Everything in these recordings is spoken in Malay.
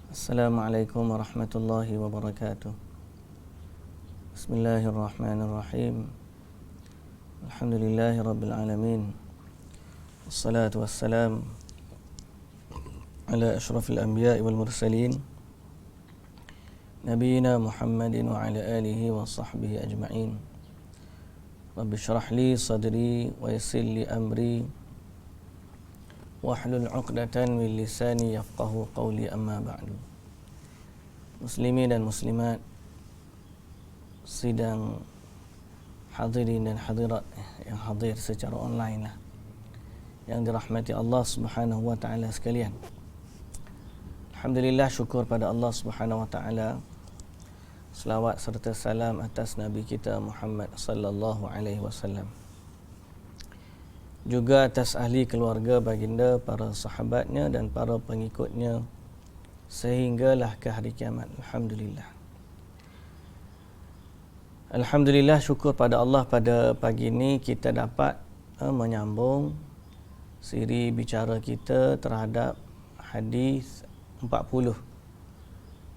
Assalamualaikum warahmatullahi wabarakatuh. Bismillahirrahmanirrahim. Alhamdulillahi rabbil alamin. Wassalatu wassalam ala asyrafil anbiya'i wal mursalin nabiyina Muhammadin wa ala alihi wa sahbihi ajma'in. Rabbi syrah li sadri wa yassir li amri wahlul 'uqdatan min lisani yafqahu qawli, amma ba'du. Muslimin dan muslimat, sidang hadirin dan hadirat yang hadir secara online lah, yang dirahmati Allah Subhanahu wa taala sekalian. Alhamdulillah, syukur pada Allah Subhanahu wa taala. Selawat serta salam atas Nabi kita Muhammad sallallahu alaihi wasallam, juga atas ahli keluarga baginda, para sahabatnya dan para pengikutnya sehinggalah ke hari kiamat. Alhamdulillah. Alhamdulillah, syukur pada Allah, pada pagi ini kita dapat menyambung siri bicara kita terhadap hadis 40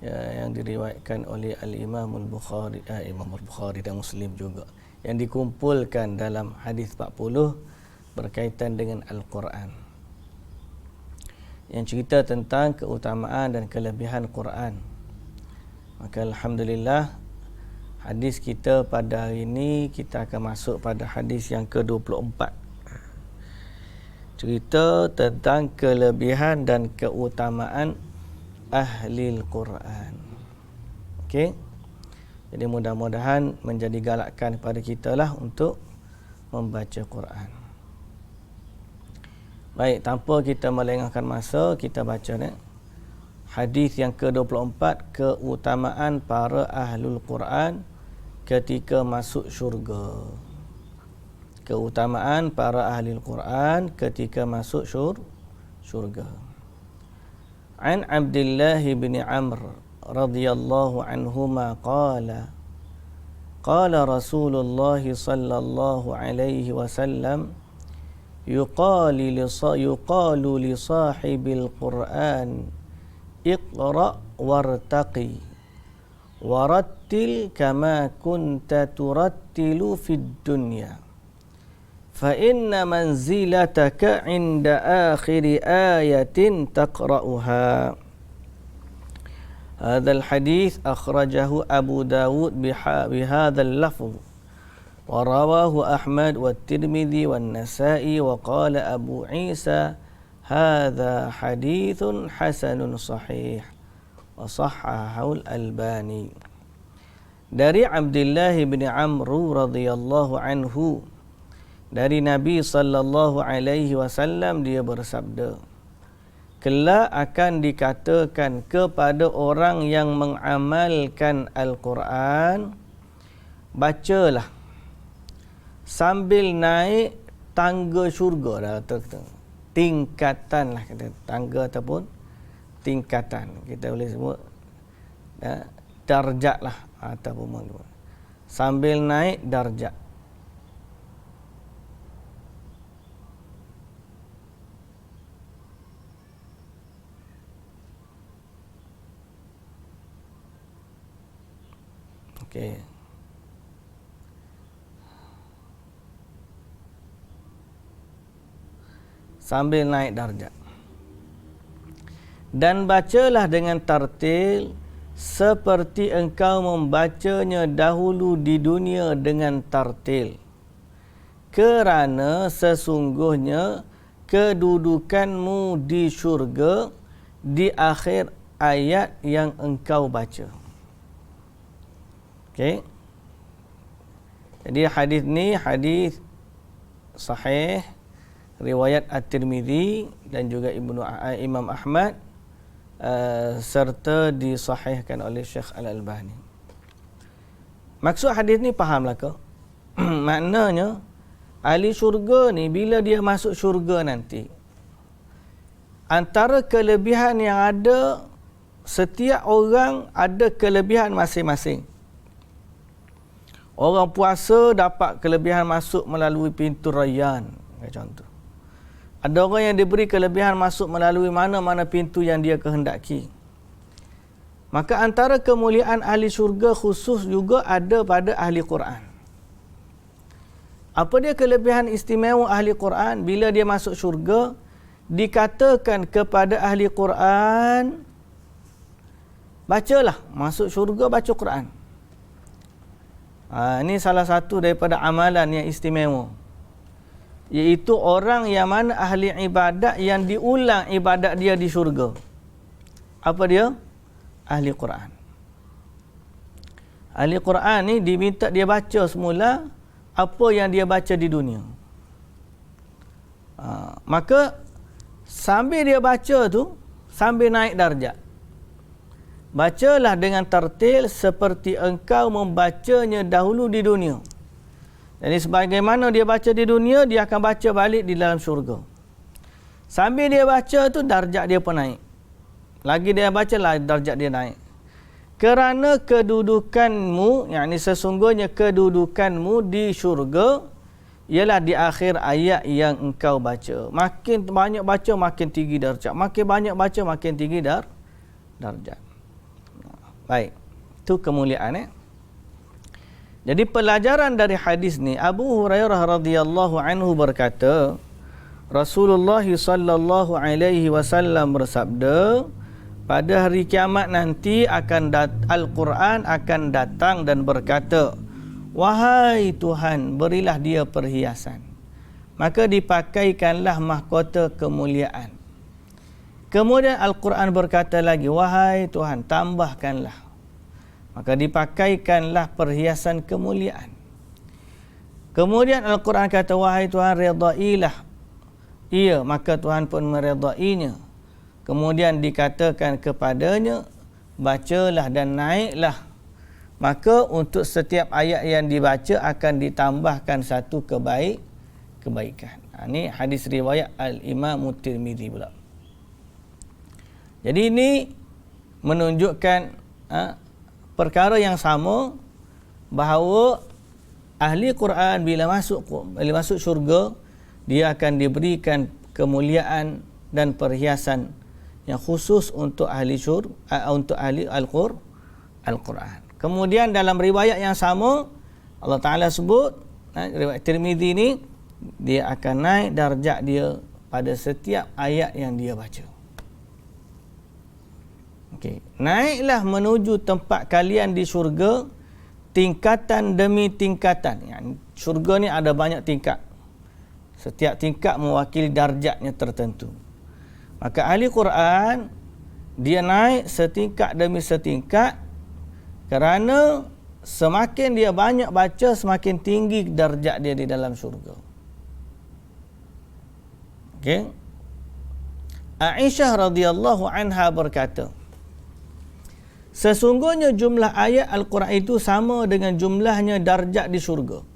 yang diriwayatkan oleh Al-Imam Al-Bukhari, Imam Al-Bukhari dan Muslim juga, yang dikumpulkan dalam hadis 40 berkaitan dengan Al-Quran, yang cerita tentang keutamaan dan kelebihan Quran. Maka alhamdulillah, hadis kita pada hari ini kita akan masuk pada hadis yang ke-24. Cerita tentang kelebihan dan keutamaan ahli Al-Quran. Okey. Jadi mudah-mudahan menjadi galakan kepada kita lah untuk membaca Quran. Baik, tanpa kita melengahkan masa, kita baca ni hadis yang ke-24, keutamaan para ahlul Quran ketika masuk syurga. Keutamaan para ahli Quran ketika masuk syurga. An Abdullah bin Amr radhiyallahu anhuma qala Rasulullah sallallahu alaihi wasallam yuqalu li sahibil Qur'an iqra wartaqi warattil kama kunta turattilu fid dunya fa inna manzilataka 'inda akhir ayatin taqra'uha. Hadzal hadits akhrajahu Abu Dawud bihadzal lafz wa rawahu Ahmad wa Tirmidzi wa Nasa'i wa qala Abu Isa hadza haditsun hasanun sahih wa sahhahu Al-Albani. Dari Abdullah bin Amr radhiyallahu anhu, dari Nabi sallallahu alaihi wasallam, dia bersabda, kelak akan dikatakan kepada orang yang mengamalkan Al-Quran, bacalah sambil naik tangga syurga, tingkatan lah, kata tangga ataupun tingkatan, kita boleh sebut darjat lah, ataupun sambil naik darjat. Okey. Sambil naik darjat. Dan bacalah dengan tartil seperti engkau membacanya dahulu di dunia dengan tartil, kerana sesungguhnya kedudukanmu di syurga di akhir ayat yang engkau baca. Okey. Jadi hadis ni hadis sahih, riwayat At-Tirmidzi dan juga Imam Ahmad, serta disahihkan oleh Syekh Al-Albani. Maksud hadis ni fahamlah ke? Maknanya ahli syurga ni bila dia masuk syurga nanti, antara kelebihan yang ada, setiap orang ada kelebihan masing-masing. Orang puasa dapat kelebihan masuk melalui pintu Rayyan, contoh. Ada orang yang diberi kelebihan masuk melalui mana-mana pintu yang dia kehendaki. Maka antara kemuliaan ahli syurga khusus juga ada pada ahli Quran. Apa dia kelebihan istimewa ahli Quran? Bila dia masuk syurga, dikatakan kepada ahli Quran, bacalah, masuk syurga baca Quran. Ini salah satu daripada amalan yang istimewa, iaitu orang yang mana ahli ibadat yang diulang ibadat dia di syurga. Apa dia? Ahli Quran. Ahli Quran ni diminta dia baca semula apa yang dia baca di dunia. Maka sambil dia baca tu, sambil naik darjat, bacalah dengan tartil seperti engkau membacanya dahulu di dunia. Jadi sebagaimana dia baca di dunia, dia akan baca balik di dalam syurga. Sambil dia baca tu, darjat dia pun naik. Lagi dia baca lah, darjat dia naik. Kerana kedudukanmu, yakni sesungguhnya kedudukanmu di syurga ialah di akhir ayat yang engkau baca. Makin banyak baca, makin tinggi darjat. Makin banyak baca, makin tinggi darjat. Baik, itu kemuliaan. Jadi pelajaran dari hadis ni, Abu Hurairah radhiyallahu anhu berkata, Rasulullah sallallahu alaihi wasallam bersabda, pada hari kiamat nanti Al-Quran akan datang dan berkata, wahai Tuhan, berilah dia perhiasan. Maka dipakaikanlah mahkota kemuliaan. Kemudian Al-Quran berkata lagi, wahai Tuhan, tambahkanlah. Maka dipakaikanlah perhiasan kemuliaan. Kemudian Al-Quran kata, wahai Tuhan, redailah. Iya, maka Tuhan pun meredainya. Kemudian dikatakan kepadanya, bacalah dan naiklah. Maka untuk setiap ayat yang dibaca akan ditambahkan satu kebaikan. Ini hadis riwayat Al-Imam Tirmizi pula. Jadi ini menunjukkan perkara yang sama, bahawa ahli Quran bila masuk syurga, dia akan diberikan kemuliaan dan perhiasan yang khusus untuk ahli Al-Quran. Kemudian dalam riwayat yang sama, Allah Ta'ala sebut, riwayat Tirmizi ni, dia akan naik darjat dia pada setiap ayat yang dia baca. Okay. Naiklah menuju tempat kalian di syurga, tingkatan demi tingkatan. Syurga ni ada banyak tingkat. Setiap tingkat mewakili darjatnya tertentu. Maka ahli Quran, dia naik setingkat demi setingkat, kerana semakin dia banyak baca, semakin tinggi darjat dia di dalam syurga. Okay. Aisyah radhiyallahu anha berkata, sesungguhnya jumlah ayat Al-Quran itu sama dengan jumlahnya darjat di syurga.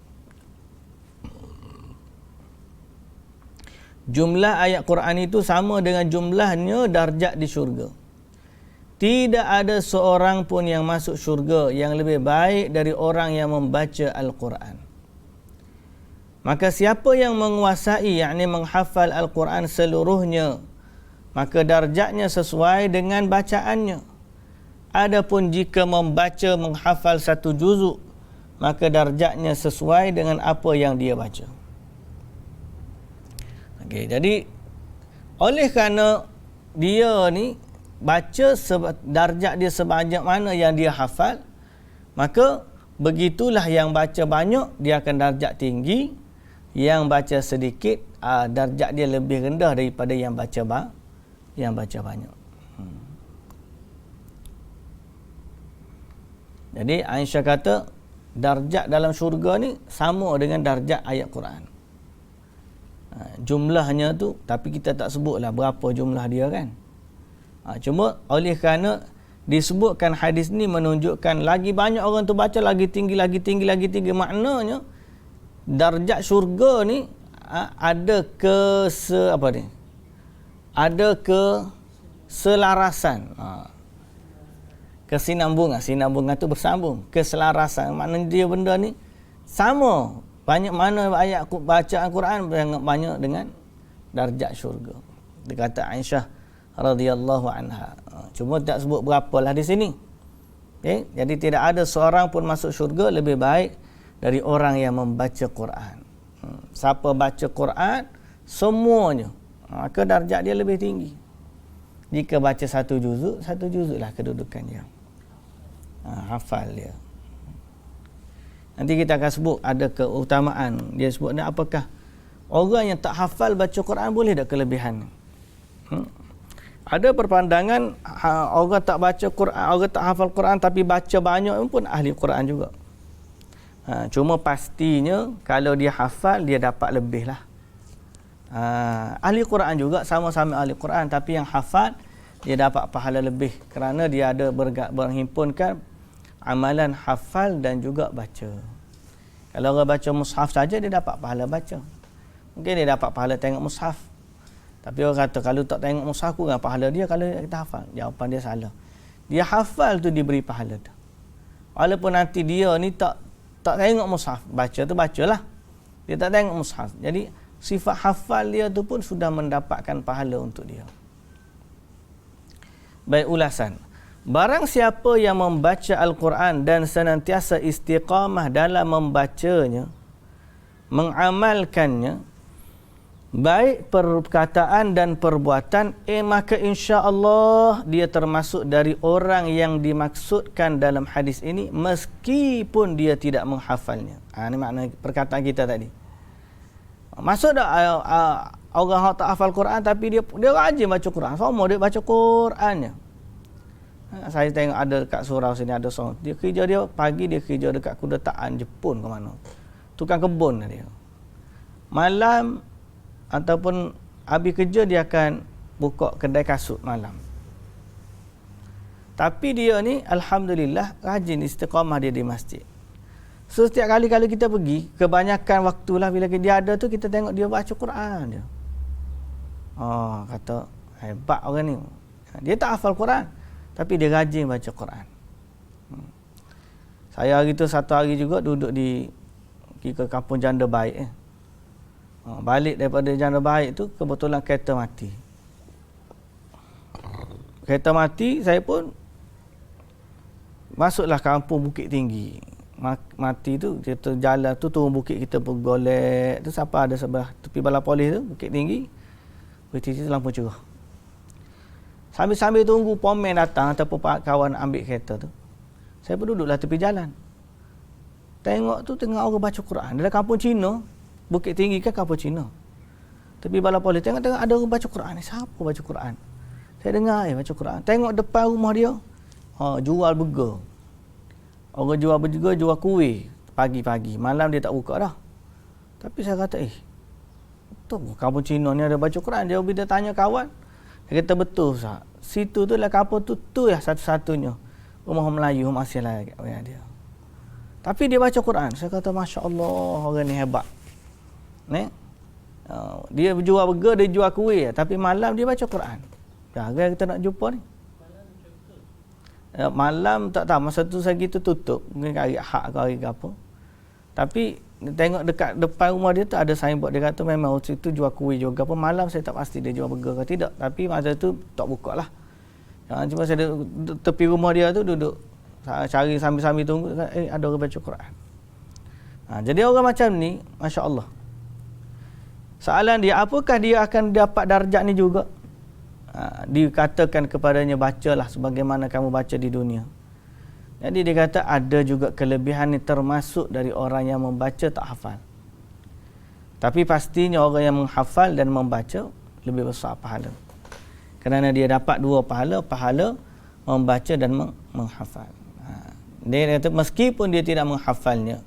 Jumlah ayat Quran itu sama dengan jumlahnya darjat di syurga. Tidak ada seorang pun yang masuk syurga yang lebih baik dari orang yang membaca Al-Quran. Maka siapa yang menguasai, yakni menghafal Al-Quran seluruhnya, maka darjatnya sesuai dengan bacaannya. Adapun jika membaca, menghafal satu juzuk, maka darjatnya sesuai dengan apa yang dia baca. Okay, jadi oleh kerana dia ni baca darjat dia sebanyak mana yang dia hafal, maka begitulah yang baca banyak dia akan darjat tinggi, yang baca sedikit darjat dia lebih rendah daripada yang baca banyak. Jadi Aisyah kata darjat dalam syurga ni sama dengan darjat ayat Quran. Jumlahnya tu, tapi kita tak sebutlah berapa jumlah dia kan. Cuma oleh kerana disebutkan hadis ni menunjukkan lagi banyak orang tu baca, lagi tinggi. Maknanya darjat syurga ni ada keselarasan. Kesinambungan. Sinambungan tu bersambung. Keselarasan. Maknanya dia benda ni sama. Banyak mana ayat bacaan Quran banyak dengan darjat syurga. Dia kata Aisyah radhiyallahu anha. Cuma tak sebut berapalah di sini. Okay? Jadi tidak ada seorang pun masuk syurga lebih baik dari orang yang membaca Quran. Siapa baca Quran, semuanya, maka darjat dia lebih tinggi. Jika baca satu juzuk lah kedudukan dia. Hafal dia. Nanti kita akan sebut ada keutamaan. Dia sebut ni apakah orang yang tak hafal baca Quran boleh tak kelebihan? Ada perpandangan orang tak baca Quran, orang tak hafal Quran tapi baca banyak pun ahli Quran juga. Cuma pastinya kalau dia hafal dia dapat lebih lah. Ahli Quran juga sama-sama ahli Quran, tapi yang hafal dia dapat pahala lebih kerana dia ada berhimpunkan amalan hafal dan juga baca. Kalau orang baca mushaf saja dia dapat pahala baca. Mungkin dia dapat pahala tengok mushaf. Tapi orang kata kalau tak tengok mushaf kurang pahala dia kalau kita hafal. Jawapan dia salah. Dia hafal tu diberi pahala tu. Walaupun nanti dia ni tak tengok mushaf, baca tu bacalah. Dia tak tengok mushaf. Jadi sifat hafal dia tu pun sudah mendapatkan pahala untuk dia. Baik, ulasan. Barang siapa yang membaca Al-Quran dan senantiasa istiqamah dalam membacanya, mengamalkannya, baik perkataan dan perbuatan, maka insya-Allah dia termasuk dari orang yang dimaksudkan dalam hadis ini meskipun dia tidak menghafalnya. Ini makna perkataan kita tadi. Maksud tak orang yang tak hafal Quran tapi dia rajin baca Quran. Semua dia baca Qurannya. Saya tengok ada dekat surau sini ada seorang. Dia kerja dia pagi dia kerja dekat kedutaan Jepun ke mana. Tukang kebun dia. Malam ataupun habis kerja dia akan buka kedai kasut malam. Tapi dia ni alhamdulillah rajin istiqamah dia di masjid. So setiap kali kalau kita pergi, kebanyakan waktulah bila dia ada tu kita tengok dia baca Quran dia. Kata hebat orang ni. Dia tak hafal Quran tapi dia rajin baca Quran. Saya hari tu satu hari juga duduk di ke kampung janda baik. Balik daripada janda baik tu kebetulan kereta mati. Kereta mati, saya pun masuklah kampung Bukit Tinggi. Mati tu kita jalan tu turun bukit kita bergolek tu siapa ada sebelah tepi balai polis tu Bukit Tinggi. Bukit Tinggi lampu cerah. Sambil-sambil tunggu pomen datang ataupun kawan ambil kereta tu, saya pun duduklah tepi jalan. Tengok tu tengah orang baca Quran. Dalam kampung Cina, Bukit Tinggi kan kampung Cina. Tepi balai polis tengok-tengok ada orang baca Quran. Siapa baca Quran? Saya dengar baca Quran. Tengok depan rumah dia, jual burger. Orang jual burger, jual kuih pagi-pagi. Malam dia tak buka dah. Tapi saya kata, betul kampung Cina ni ada baca Quran. Dia bila tanya kawan, dia kata betul Ustaz. Situ tu lah kampung tu ya satu-satunya rumah Melayu masih lagi dia. Tapi dia baca Quran. Saya kata masya-Allah orang ni hebat. Dia jual burger, dia jual kuih tapi malam dia baca Quran. Jarang kita nak jumpa ni. Malam tak tahu masa tu saya gitu tutup. Mungkin hari hak ke hari apa. Tapi tengok dekat depan rumah dia tu ada signboard dia kata memang situ jual kuih juga apa. Malam saya tak pasti dia jual burger ke tidak, tapi masa tu tak buka lah. Cuma saya tepi rumah dia tu duduk cari sambil-sambil tunggu ada orang baca Quran. Jadi orang macam ni masya-Allah. Soalan dia, apakah dia akan dapat darjat ni juga? Dikatakan kepadanya bacalah sebagaimana kamu baca di dunia. Jadi dia kata ada juga kelebihan ni termasuk dari orang yang membaca tak hafal. Tapi pastinya orang yang menghafal dan membaca lebih besar pahala. Kerana dia dapat dua pahala, pahala membaca dan menghafal. Dia kata meskipun dia tidak menghafalnya,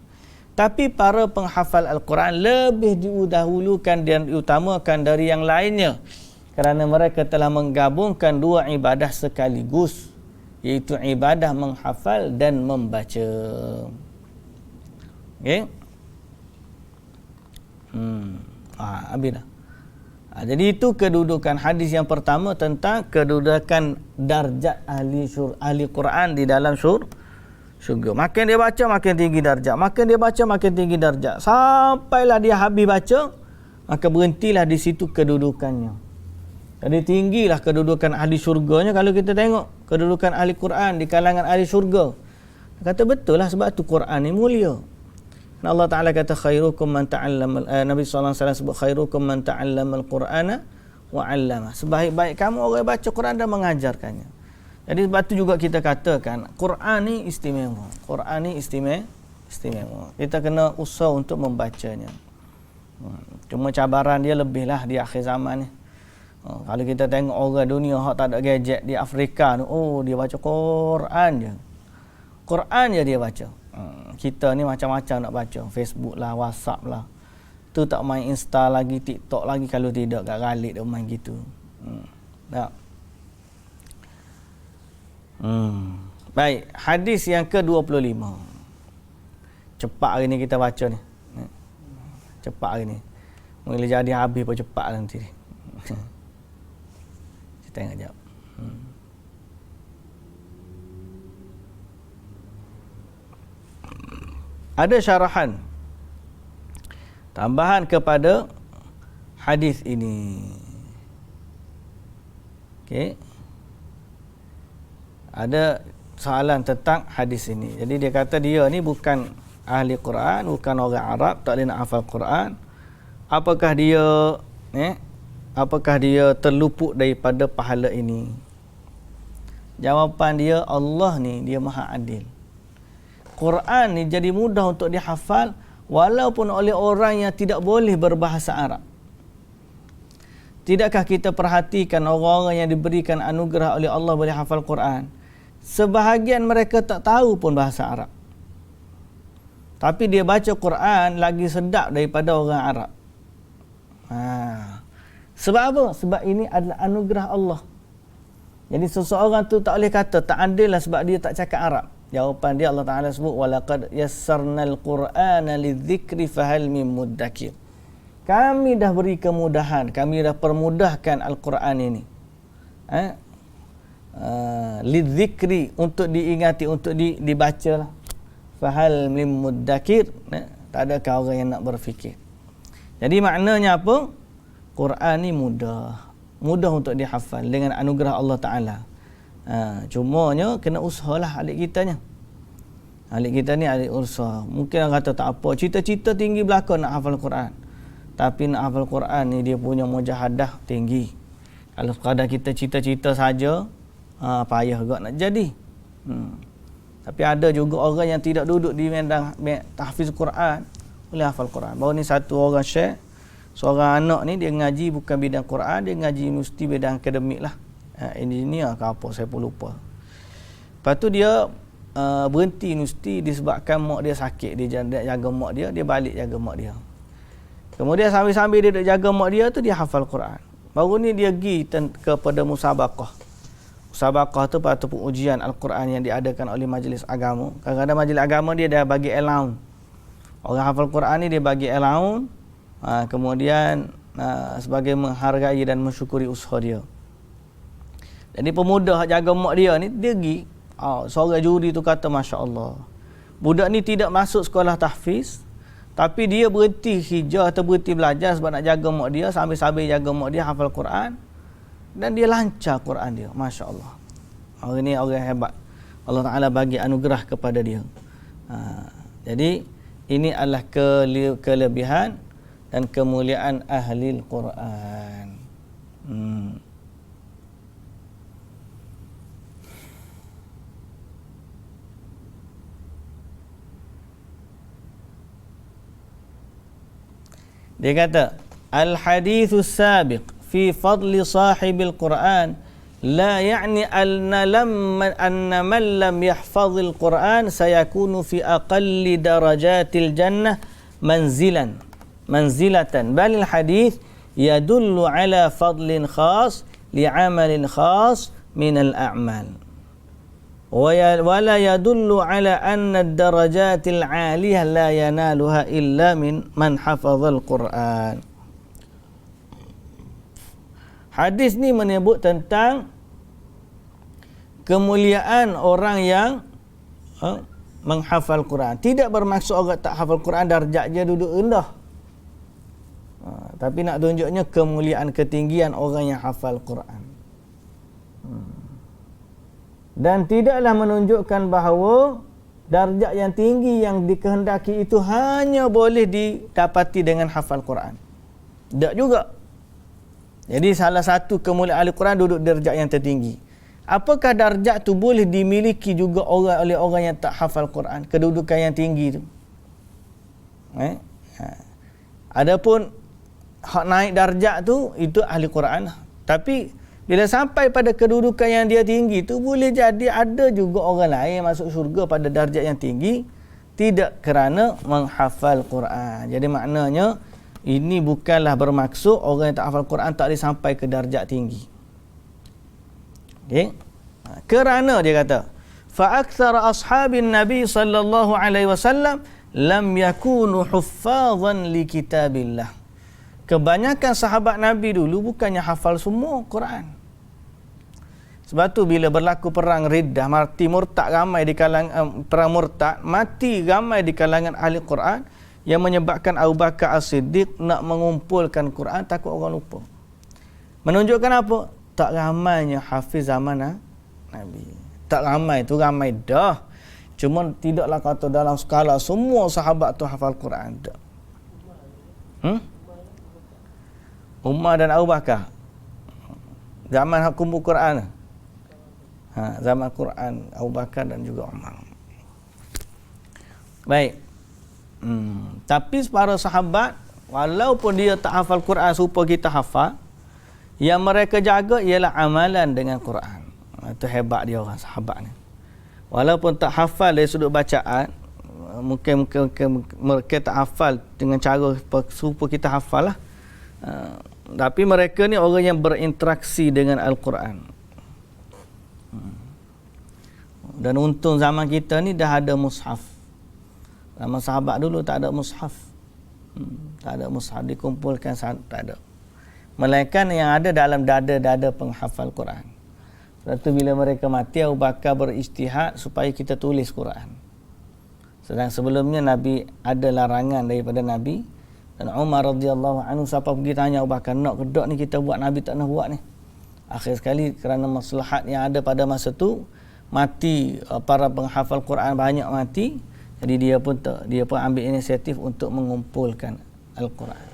tapi para penghafal Al-Quran lebih didahulukan dan diutamakan dari yang lainnya. Kerana mereka telah menggabungkan dua ibadah sekaligus, iaitu ibadah menghafal dan membaca. Okey? Habis dah. Jadi itu kedudukan hadis yang pertama tentang kedudukan darjat ahli Quran di dalam syurga. Makin dia baca makin tinggi darjat. Makin dia baca makin tinggi darjat. Sampailah dia habis baca, maka berhentilah di situ kedudukannya. Jadi tinggilah kedudukan ahli syurganya kalau kita tengok kedudukan ahli Quran di kalangan ahli syurga. Kata betul lah, sebab tu Quran ni mulia. Dan Allah Ta'ala kata khairukum man ta'allama, Nabi SAW sebut khairukum man ta'allama al-Qur'ana wa 'allama. Sebaik-baik kamu orang yang baca Quran dan mengajarkannya. Jadi sebab tu juga kita katakan Quran ni istimewa. Quran ni istimewa. Kita kena usaha untuk membacanya. Cuma cabaran dia lebihlah di akhir zaman ni. Kalau kita tengok orang dunia hak tak ada gadget di Afrika tu, dia baca Quran je. Quran je dia baca. Kita ni macam-macam nak baca, Facebook lah, WhatsApp lah. Tu tak main Insta lagi, TikTok lagi, kalau tidak kat galik dia main gitu. Tak. Baik, hadis yang ke-25. Cepat hari ni kita baca ni. Cepat hari ni. Mula jadi habis pun cepat lah nanti. Kita tengok jap. Ada syarahan tambahan kepada hadis ini. Okey. Ada soalan tentang hadis ini. Jadi dia kata dia ni bukan ahli Quran, bukan orang Arab, tak boleh nak hafal Quran. Apakah dia terluput daripada pahala ini? Jawapan dia, Allah ni dia Maha Adil. Quran ni jadi mudah untuk dihafal walaupun oleh orang yang tidak boleh berbahasa Arab. Tidakkah kita perhatikan orang-orang yang diberikan anugerah oleh Allah boleh hafal Quran? Sebahagian mereka tak tahu pun bahasa Arab. Tapi dia baca Quran lagi sedap daripada orang Arab. Sebab apa? Sebab ini adalah anugerah Allah. Jadi seseorang tu tak boleh kata tak adil lah sebab dia tak cakap Arab. Jawapan dia Allah Ta'ala sebut walaqad yassarnal Qur'ana lidzikri fahal mim muddakir. Kami dah beri kemudahan, kami dah permudahkan Al-Quran ini. Lidzikri, untuk diingati, untuk dibaca lah. Fahal mim muddakir, tak ada orang yang nak berfikir. Jadi maknanya apa? Quran ni mudah untuk dihafal dengan anugerah Allah Ta'ala. Cumanya kena usahalah adik kita ni adik usaha. Mungkin orang kata tak apa, cita-cita tinggi belaka nak hafal Quran, tapi nak hafal Quran ni dia punya mujahadah tinggi. Kalau sekadar kita cita-cita saja, payah juga nak jadi. Tapi ada juga orang yang tidak duduk di medan tahfiz Quran boleh hafal Quran. Baru ni satu orang share, seorang anak ni dia ngaji bukan bidang Quran, dia ngaji universiti bidang akademik lah, engineer ke apa saya pun lupa. Lepas tu dia berhenti universiti disebabkan mak dia sakit. Dia jaga mak dia, dia balik jaga mak dia. Kemudian sambil-sambil dia jaga mak dia tu dia hafal Quran. Baru ni dia pergi kepada musabaqah. Musabaqah tu ataupun ujian Al-Quran yang diadakan oleh majlis agama. Kadang-kadang majlis agama dia dah bagi allowance. Orang hafal Quran ni dia bagi allowance, kemudian sebagai menghargai dan mensyukuri usaha dia. Jadi pemuda jaga mak dia ni, dia pergi, seorang juri tu kata Masya Allah, budak ni tidak masuk sekolah tahfiz, tapi dia berhenti hijrah atau berhenti belajar sebab nak jaga mak dia, sambil-sambil jaga mak dia hafal Quran, dan dia lancar Quran dia. Masya Allah, orang ni orang hebat. Allah Ta'ala bagi anugerah kepada dia. Jadi ini adalah kelebihan dan kemuliaan ahli Quran. Dia kata, al-haditsus sabiq fi fadli sahibil Quran la ya'ni anna man lam yahfazil Quran sayakunu fi aqalli darajatil jannah manzilatan bal al-hadith yadullu ala fadlin khas li'amalin khas min al-a'mal ولا يدل على أن الدرجات العالية لا ينالها إلا من حفظ القرآن. Hadis ni menyebut tentang kemuliaan orang yang menghafal Quran. Tidak bermaksud orang tak hafal Quran darjatnya duduk rendah. Tapi nak tunjuknya kemuliaan, ketinggian orang yang hafal Quran. Dan tidaklah menunjukkan bahawa darjat yang tinggi yang dikehendaki itu hanya boleh didapati dengan hafal Quran. Tak juga. Jadi salah satu kemuliaan Al-Quran duduk darjat yang tertinggi. Apakah darjat tu boleh dimiliki juga oleh orang yang tak hafal Quran, kedudukan yang tinggi tu? Adapun hak naik darjat tu itu ahli Quran. Tapi bila sampai pada kedudukan yang dia tinggi tu, boleh jadi ada juga orang lain masuk syurga pada darjat yang tinggi tidak kerana menghafal Quran. Jadi maknanya ini bukanlah bermaksud orang yang tak hafal Quran tak boleh sampai ke darjat tinggi. Okey. Kerana dia kata, fa aktsara ashabin nabi sallallahu alaihi wasallam lam yakunu huffazan li kitabillah. Kebanyakan sahabat Nabi dulu bukannya hafal semua Quran. Sebab tu bila berlaku perang Riddah, mati murtad ramai di kalangan perang murtad, mati ramai di kalangan ahli Quran yang menyebabkan Abu Bakar As-Siddiq nak mengumpulkan Quran takut orang lupa. Menunjukkan apa? Tak ramainya hafiz zaman Nabi. Tak ramai tu ramai dah. Cuma tidaklah kata dalam skala semua sahabat tu hafal Quran dah. Umar dan Abu Bakar. Zaman kumpul Quran. Zaman Quran Abu Bakar dan juga Umar. Baik. Tapi para sahabat walaupun dia tak hafal Quran supaya kita hafal, yang mereka jaga ialah amalan dengan Quran. Itu hebat dia orang sahabat ni. Walaupun tak hafal dari sudut bacaan, mungkin mereka tak hafal dengan cara supaya kita hafal lah. Tapi mereka ni orang yang berinteraksi dengan Al-Quran. Dan untung zaman kita ni dah ada mushaf. Zaman sahabat dulu tak ada mushaf. Tak ada mushaf dikumpulkan, tak ada. Melainkan yang ada dalam dada-dada penghafal Quran. Sebab tu bila mereka mati, Abu Bakar berijtihad supaya kita tulis Quran. Sedang sebelumnya Nabi ada larangan daripada Nabi. Dan Umar radhiyallahu anhu siapa pergi tanya Abu Bakar, nak kedok ni kita buat, Nabi tak nak buat ni. Akhir sekali kerana maslahat yang ada pada masa tu, mati para penghafal Quran banyak mati, jadi dia pun ambil inisiatif untuk mengumpulkan Al-Quran.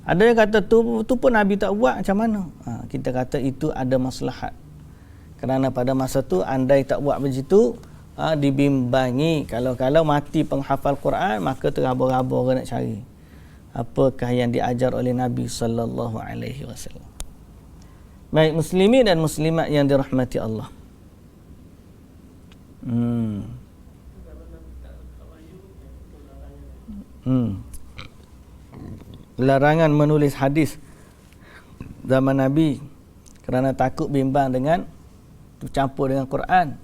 Ada yang kata tu pun Nabi tak buat, macam mana? Kita kata itu ada maslahat. Kerana pada masa tu andai tak buat begitu, dibimbangi kalau mati penghafal Quran, maka terabur-abur orang nak cari apakah yang diajar oleh Nabi sallallahu alaihi wasallam. Baik muslimin dan muslimat yang dirahmati Allah. Larangan menulis hadis zaman Nabi kerana takut bimbang dengan campur dengan Quran.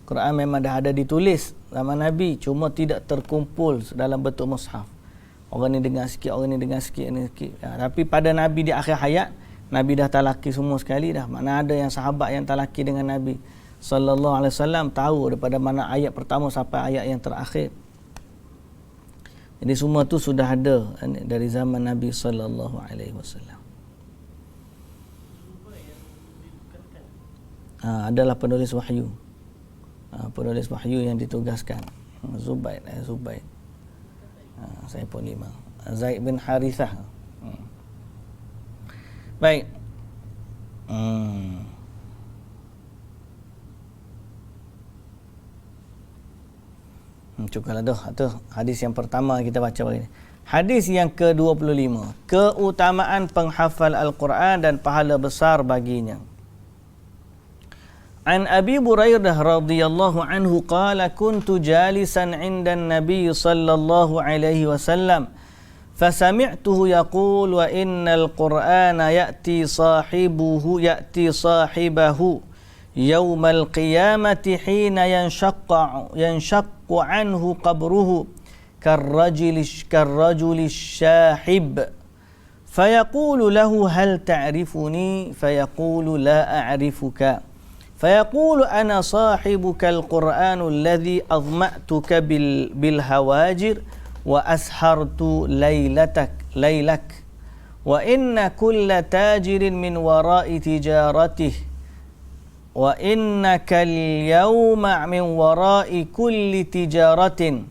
Quran memang dah ada ditulis zaman Nabi, cuma tidak terkumpul dalam bentuk mushaf. Orang ni dengar sikit, orang ni dengar sikit, ni sikit. Tapi pada Nabi di akhir hayat, Nabi dah talaki semua sekali dah. Mana ada yang sahabat yang talaki dengan Nabi sallallahu alaihi wasallam tahu daripada mana ayat pertama sampai ayat yang terakhir. Jadi semua tu sudah ada dari zaman Nabi sallallahu alaihi wasallam. Adalah penulis wahyu. Penulis wahyu yang ditugaskan. Zubaid. Saya pun lima. Zaid bin Harithah. Baik. Cukuplah tu hadis yang pertama kita baca hari ini. Hadis yang ke-25, keutamaan penghafal Al-Quran dan pahala besar baginya. An Abi Hurairah radhiyallahu anhu qala kuntu jalisan 'inda an-nabiy sallallahu alaihi wasallam fasami'tuhu yaqul wa innal Qur'ana ya'ti sahibahu يوم القيامة حين ينشق عنه قبره كالرجل الشاحب فيقول له هل تعرفني فيقول لا أعرفك فيقول أنا صاحبك القرآن الذي أظمأتك بالهواجر وأسهرت ليلك wa inna kulla tajirin min wara'i tijaratih wa innaka al-yawma min wara'i kulli tijaratin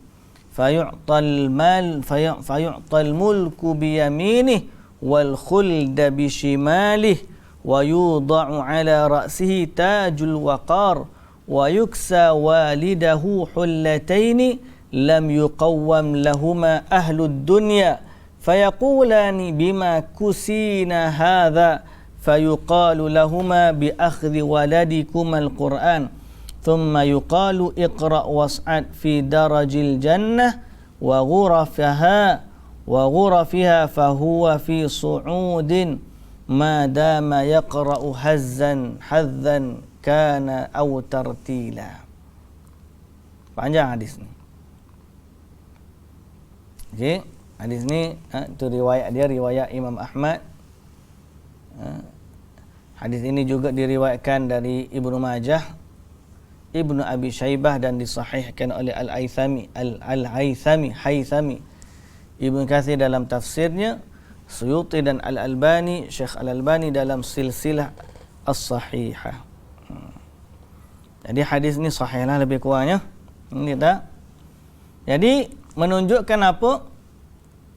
fayu'tal mulku biyaminih wal khulda bishimalih wa yudha'u ala ra'sihi tajul waqar wa yuksa walidahu hullataini lam yuqawwam lahuma ahlud dunya fayaqulani bima kusina hadha fayuqalu lahuma bi akhdhi waladikum al-Qur'an thumma yuqalu iqra' was'ad fi darajil jannah wa ghurafiha fahuwa fi su'udin ma dama yaqra'u hazzan kana aw tartila. Panjang hadis ni. Okey, hadis ni tu riwayat Imam Ahmad. Hadis ini juga diriwayatkan dari Ibnu Majah, Ibnu Abi Syaibah dan disahihkan oleh Haythami. Ibnu Katsir dalam tafsirnya, Suyuti dan Al-Albani, Syekh Al-Albani dalam silsilah as-sahihah. Jadi hadis ni sahih lah lebih kurangnya. Ini tak? Jadi menunjukkan apa?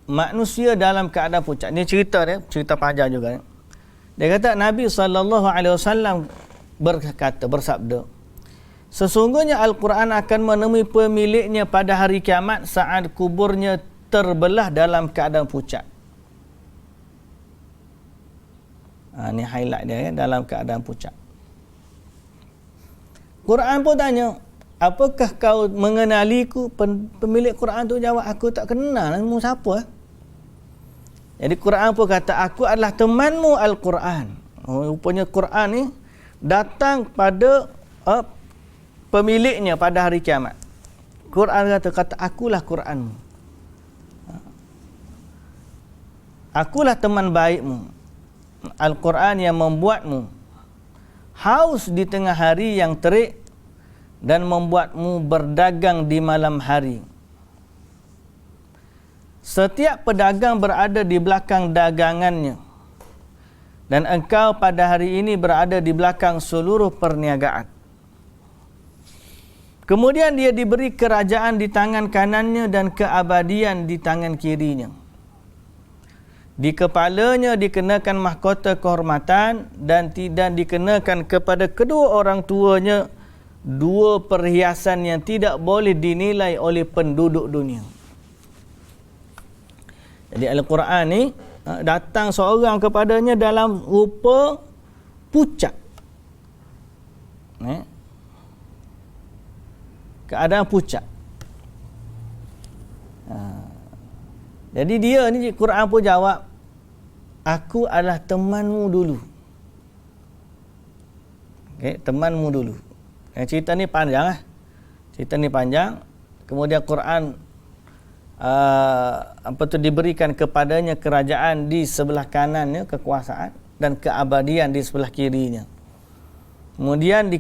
Manusia dalam keadaan pucat. Ini cerita panjang juga. Dia kata Nabi SAW bersabda, sesungguhnya Al-Quran akan menemui pemiliknya pada hari kiamat saat kuburnya terbelah dalam keadaan pucat. Ini highlight dia, dalam keadaan pucat. Quran pun tanya, apakah kau mengenaliku? Pemilik Quran tu jawab, aku tak kenal. Kamu siapa? Jadi Quran pun kata, aku adalah temanmu Al-Quran. Rupanya Quran ni datang pada pemiliknya pada hari kiamat. Quran kata akulah Quranmu. Akulah teman baikmu. Al-Quran yang membuatmu haus di tengah hari yang terik dan membuatmu berdagang di malam hari. Setiap pedagang berada di belakang dagangannya dan engkau pada hari ini berada di belakang seluruh perniagaan. Kemudian dia diberi kerajaan di tangan kanannya dan keabadian di tangan kirinya. Di kepalanya dikenakan mahkota kehormatan dan tidak dikenakan kepada kedua orang tuanya dua perhiasan yang tidak boleh dinilai oleh penduduk dunia. Jadi Al-Quran ni datang seorang kepadanya dalam rupa pucat. Keadaan pucat. Jadi dia ni Quran pun jawab, aku adalah temanmu dulu. Okay, temanmu dulu. Cerita ni panjang. Cerita ni panjang. Kemudian Quran diberikan kepadanya kerajaan di sebelah kanannya, kekuasaan, dan keabadian di sebelah kirinya. Kemudian di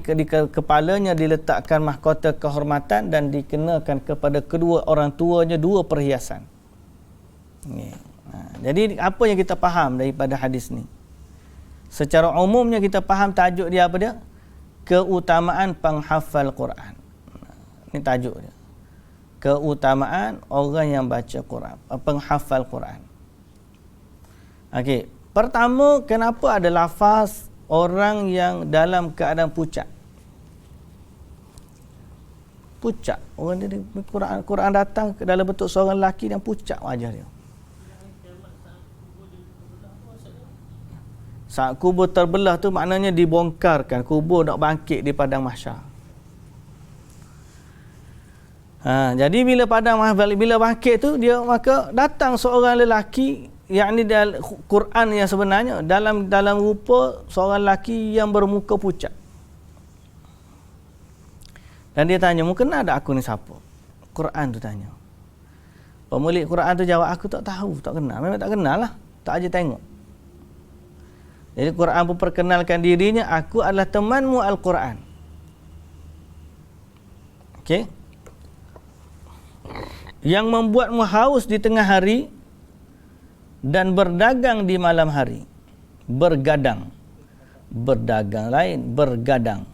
kepalanya diletakkan mahkota kehormatan dan dikenakan kepada kedua orang tuanya dua perhiasan. Jadi apa yang kita faham daripada hadis ni? Secara umumnya kita faham tajuk dia apa dia? Keutamaan penghafal Quran. Ini tajuk dia. Keutamaan orang yang baca Quran, penghafal Quran. Okey, pertama, kenapa ada lafaz orang yang dalam keadaan pucat? Pucat. Orang dia Quran datang dalam bentuk seorang lelaki yang pucat wajah dia. Saat kubur terbelah tu maknanya dibongkarkan, kubur nak bangkit di padang mahsyar. Jadi bila bangkit tu dia maka datang seorang lelaki, yakni dalam Quran yang sebenarnya dalam rupa seorang lelaki yang bermuka pucat. Dan dia tanya, "Mu kenal tak aku ni siapa?" Quran tu tanya. Pemilik Quran tu jawab, "Aku tak tahu, tak kenal." Memang tak kenal lah, tak aja tengok. Jadi Quran pun perkenalkan dirinya, aku adalah temanmu Al-Quran. Okey. Yang membuatmu haus di tengah hari dan berdagang di malam hari. Bergadang. Berdagang lain, bergadang.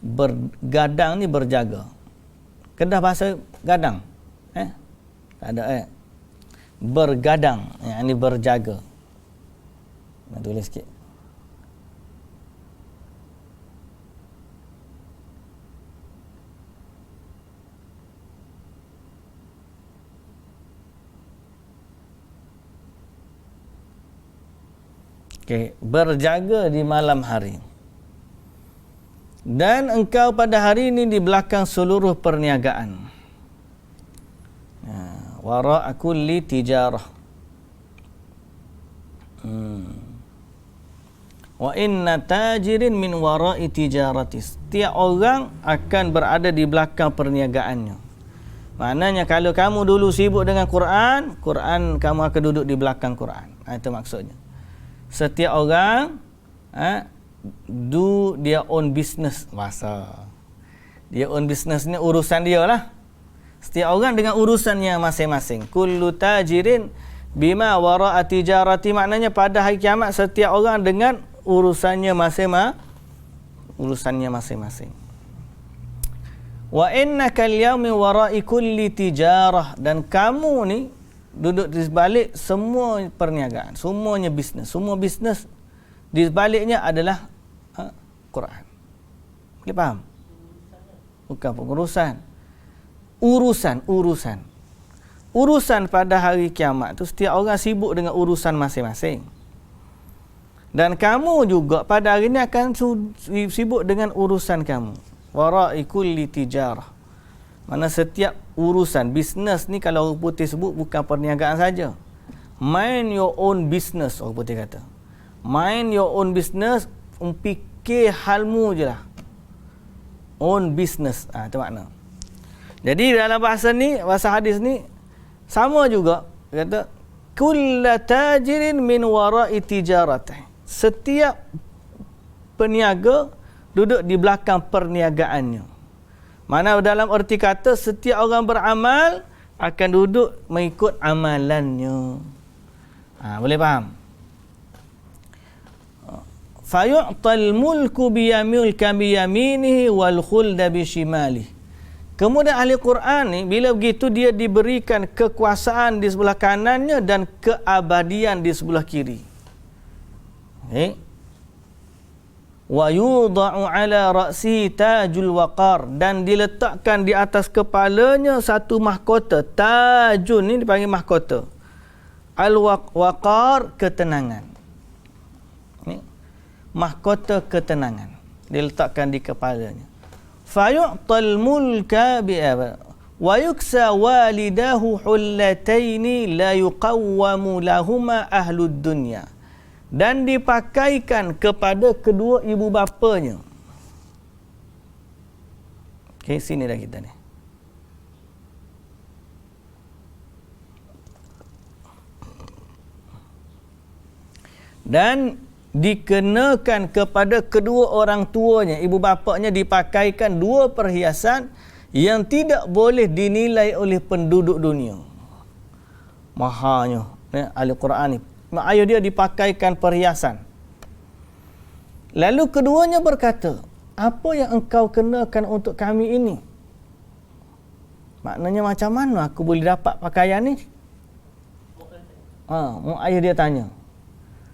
Bergadang ni berjaga. Kedah bahasa gadang. Tak ada bergadang, yang ni berjaga. Nak tulis sikit. Okay. Berjaga di malam hari. Dan engkau pada hari ini di belakang seluruh perniagaan. Wara'a kulli tijarah. Wa inna tajirin min wara'i tijarati. Setiap orang akan berada di belakang perniagaannya. Maknanya kalau kamu dulu sibuk dengan Quran, Quran kamu akan duduk di belakang Quran. Itu maksudnya. Setiap orang do their own business. Bahasa dia own business ni urusan dia lah. Setiap orang dengan urusannya masing-masing. Kullu tajirin bima wara'a tijarati. Maknanya pada hari kiamat setiap orang dengan urusannya masing-masing. Wa innaka al-yawmi wara'i kulli tijarah. Dan kamu ni duduk di sebalik semua perniagaan, semuanya bisnes. Semua bisnes di sebaliknya adalah Quran. Boleh faham? Bukan pengurusan. Urusan pada hari kiamat tu setiap orang sibuk dengan urusan masing-masing. Dan kamu juga pada hari ini akan sibuk dengan urusan kamu. Wara'i kulli tijarah. Mana setiap urusan bisnes ni kalau orang putih sebut bukan perniagaan saja. Mind your own business, orang putih kata. Mind your own business, fikir halmu je lah. Own business. Itu makna. Jadi dalam bahasa ni, bahasa hadis ni sama juga. Dia kata kulla tajirin min wara'i tijaratih. Setiap peniaga duduk di belakang perniagaannya. Mana dalam erti kata setiap orang beramal akan duduk mengikut amalannya. Boleh faham? Fayu'tal mulku biyaminihi wal khulda bishimalihi. Kemudian ahli Quran ni bila begitu dia diberikan kekuasaan di sebelah kanannya dan keabadian di sebelah kiri. Wa yudha'u ala ra'si tajul waqar. Dan diletakkan di atas kepalanya satu mahkota. Tajun ni dipanggil mahkota. Al-waqar, ketenangan. Mahkota ketenangan diletakkan di kepalanya. Fayu'tal mulka wa yuksa walidahu hullataini la yuqawwamu lahuma ahlud dunya. Dan dipakaikan kepada kedua ibu bapanya. Okey, sini dah kita ni. Dan dikenakan kepada kedua orang tuanya, ibu bapanya dipakaikan dua perhiasan yang tidak boleh dinilai oleh penduduk dunia. Mahanya Al-Quran ni. Mak ayah dia dipakaikan perhiasan. Lalu keduanya berkata, apa yang engkau kenakan untuk kami ini? Maknanya macam mana aku boleh dapat pakaian ni? Mak ayah dia tanya.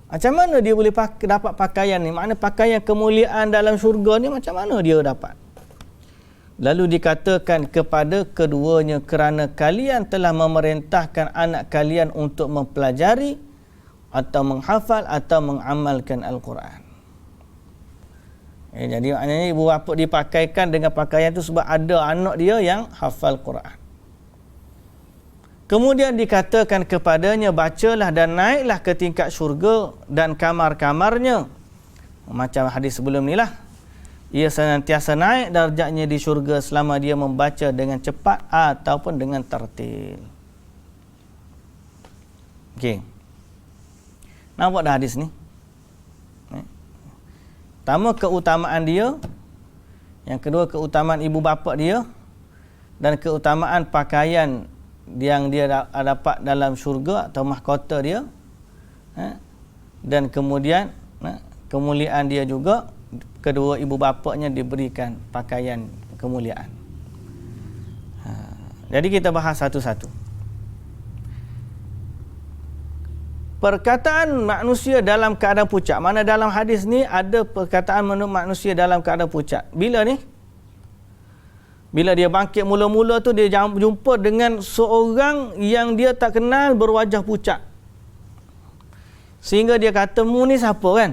Macam mana dia boleh dapat pakaian ni? Makna pakaian kemuliaan dalam syurga ni macam mana dia dapat? Lalu dikatakan kepada keduanya, kerana kalian telah memerintahkan anak kalian untuk mempelajari atau menghafal atau mengamalkan Al-Quran. Jadi maknanya ibu bapa dipakaikan dengan pakaian itu sebab ada anak dia yang hafal Quran. Kemudian dikatakan kepadanya, bacalah dan naiklah ke tingkat syurga dan kamar-kamarnya. Macam hadis sebelum ni lah. Ia senantiasa naik darjatnya di syurga selama dia membaca dengan cepat ataupun dengan tertil. Okey. Nampak dah hadis ni? Pertama, keutamaan dia. Yang kedua, keutamaan ibu bapa dia. Dan keutamaan pakaian yang dia dapat dalam syurga atau mahkota dia. dan kemudian kemuliaan dia juga, kedua ibu bapanya diberikan pakaian kemuliaan. Jadi kita bahas satu-satu. Perkataan manusia dalam keadaan pucat. Mana dalam hadis ni ada perkataan manusia dalam keadaan pucat. Bila ni? Bila dia bangkit mula-mula tu dia jumpa dengan seorang yang dia tak kenal berwajah pucat. Sehingga dia kata, mu ni siapa kan?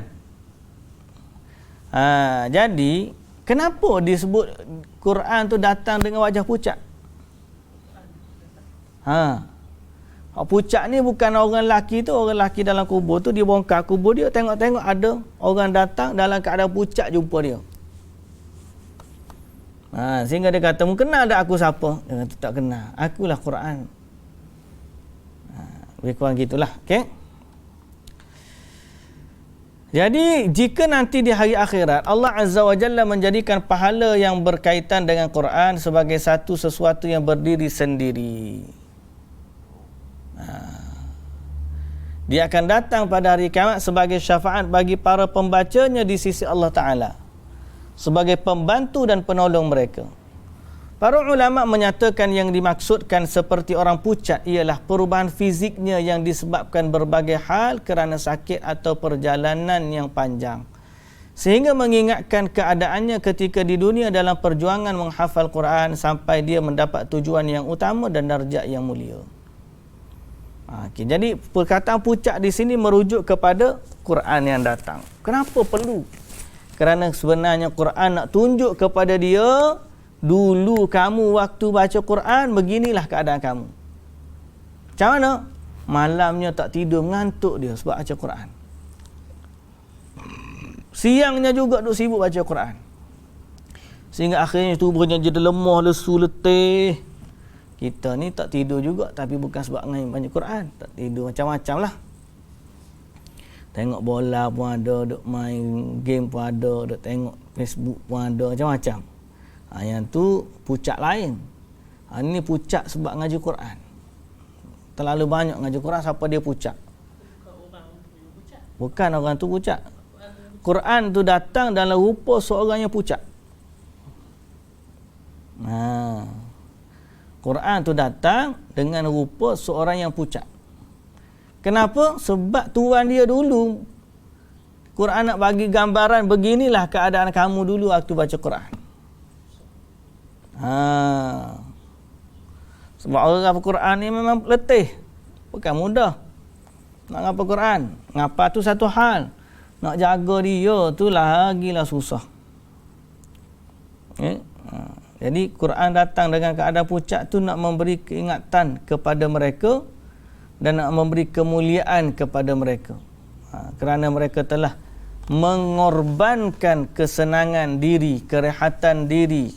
Jadi, kenapa disebut Quran tu datang dengan wajah pucat? Pucat ni bukan orang lelaki tu, orang lelaki dalam kubur tu, dia bongkar kubur dia, tengok-tengok ada orang datang dalam keadaan pucat jumpa dia. Sehingga dia kata, mu kenal tak aku siapa? Dia kata, tak kenal. Akulah Quran. Lebih kurang gitulah. Okay? Jadi, jika nanti di hari akhirat, Allah Azza wa Jalla menjadikan pahala yang berkaitan dengan Quran sebagai sesuatu yang berdiri sendiri. Dia akan datang pada hari kiamat sebagai syafaat bagi para pembacanya di sisi Allah Ta'ala, sebagai pembantu dan penolong mereka. Para ulama menyatakan yang dimaksudkan seperti orang pucat ialah perubahan fiziknya yang disebabkan berbagai hal kerana sakit atau perjalanan yang panjang, sehingga mengingatkan keadaannya ketika di dunia dalam perjuangan menghafal Quran sampai dia mendapat tujuan yang utama dan darjat yang mulia. Jadi perkataan pucat di sini merujuk kepada Quran yang datang. Kenapa perlu? Kerana sebenarnya Quran nak tunjuk kepada dia, dulu kamu waktu baca Quran, beginilah keadaan kamu. Macam mana? Malamnya tak tidur, mengantuk dia sebab baca Quran. Siangnya juga duk sibuk baca Quran. Sehingga akhirnya tubuhnya jadi lemah, lesu, letih. Kita ni tak tidur juga, tapi bukan sebab banyak Quran. Tak tidur macam-macam lah. Tengok bola pun ada, duk main game pun ada, duk tengok Facebook pun ada, macam-macam. Yang tu pucat lain. Ini pucat sebab ngaji Quran. Terlalu banyak ngaji Quran, siapa dia pucat? Bukan orang tu pucat. Quran tu datang dalam rupa seorang yang pucat. Quran tu datang dengan rupa seorang yang pucat. Kenapa? Sebab Tuhan dia dulu, Quran nak bagi gambaran, beginilah keadaan kamu dulu waktu baca Quran. Sebab orang ngapa Quran ni memang letih, bukan mudah. Nak ngapa Quran, ngapa tu satu hal, nak jaga dia tu lagilah susah. Jadi Quran datang dengan keadaan pucat tu nak memberi keingatan kepada mereka dan nak memberi kemuliaan kepada mereka. Kerana mereka telah mengorbankan kesenangan diri, kerehatan diri.